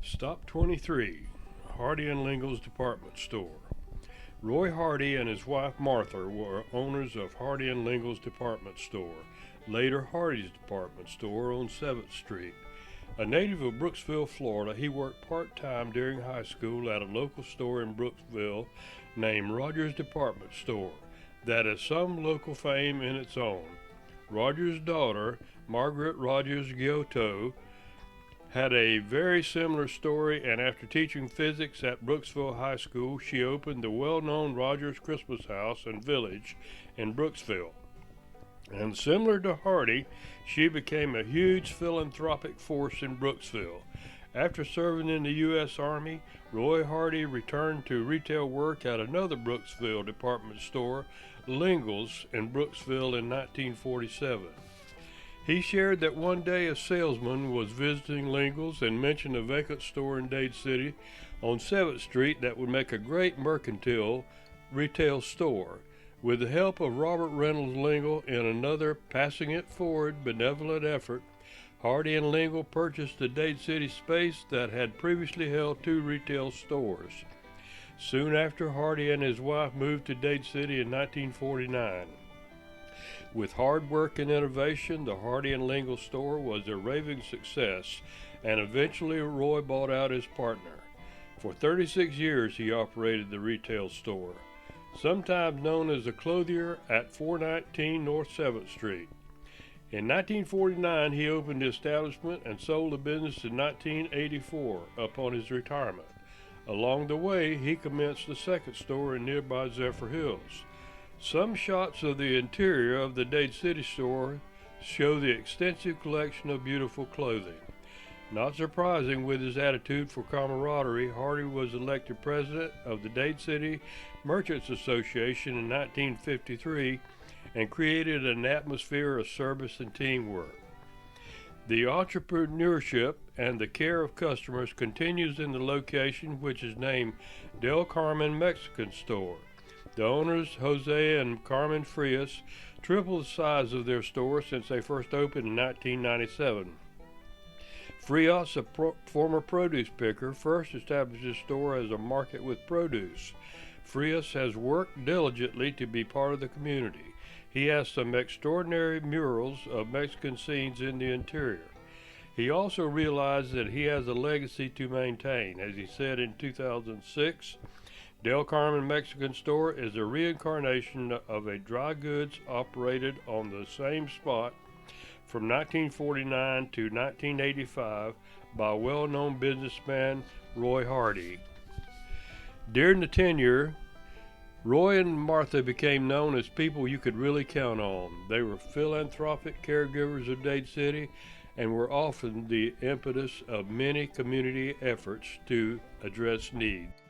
Stop 23, Hardy and Lingle's department store. Roy Hardy and his wife Martha were owners of Hardy and Lingle's department store, later Hardy's department store on 7th Street. A native of Brooksville, Florida, he worked part-time during high school at a local store in Brooksville named Rogers Department Store that has some local fame in its own. Rogers' daughter, Margaret Rogers Giotto, had a very similar story, and after teaching physics at Brooksville High School, she opened the well-known Rogers Christmas House and Village in Brooksville. And similar to Hardy, she became a huge philanthropic force in Brooksville. After serving in the U.S. Army, Roy Hardy returned to retail work at another Brooksville department store, Lingle's, in Brooksville in 1947. He shared that one day a salesman was visiting Lingle's and mentioned a vacant store in Dade City on 7th Street that would make a great mercantile retail store. With the help of Robert Reynolds Lingle in another passing it forward benevolent effort, Hardy and Lingle purchased the Dade City space that had previously held two retail stores. Soon after, Hardy and his wife moved to Dade City in 1949. With hard work and innovation, the Hardy and Lingle store was a raving success, and eventually Roy bought out his partner. For 36 years he operated the retail store, sometimes known as the Clothier at 419 North 7th Street. In 1949 he opened the establishment and sold the business in 1984 upon his retirement. Along the way he commenced the second store in nearby Zephyr Hills. Some shots of the interior of the Dade City store show the extensive collection of beautiful clothing. Not surprising with his attitude for camaraderie, Hardy was elected president of the Dade City Merchants Association in 1953 and created an atmosphere of service and teamwork. The entrepreneurship and the care of customers continues in the location, which is named Del Carmen Mexican Store. The owners, Jose and Carmen Frias, tripled the size of their store since they first opened in 1997. Frias, a former produce picker, first established his store as a market with produce. Frias has worked diligently to be part of the community. He has some extraordinary murals of Mexican scenes in the interior. He also realized that he has a legacy to maintain. As he said in 2006, Del Carmen Mexican Store is a reincarnation of a dry goods operated on the same spot from 1949 to 1985 by well-known businessman Roy Hardy. During the tenure, Roy and Martha became known as people you could really count on. They were philanthropic caregivers of Dade City and were often the impetus of many community efforts to address needs.